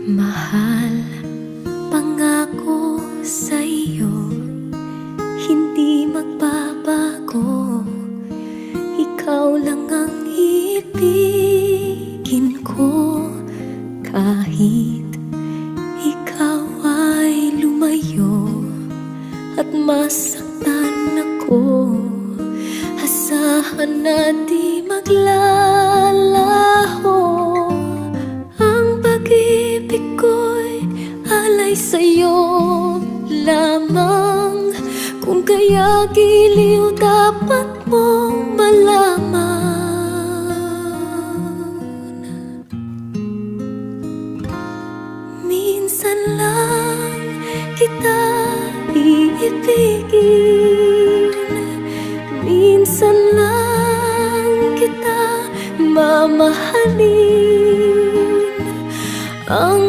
Mahal, pangako sa'yo, hindi magbabago. Ikaw lang ang ibigin ko, kahit ikaw ay lumayo at masaktan ako. Asahan na di maglalaho. Ang pag-ibig ko'y alay sa'yo lamang. Kung kaya giliw dapat mong malaman. Minsan lang kita iibigin, minsan lang kita mamahalin. Ang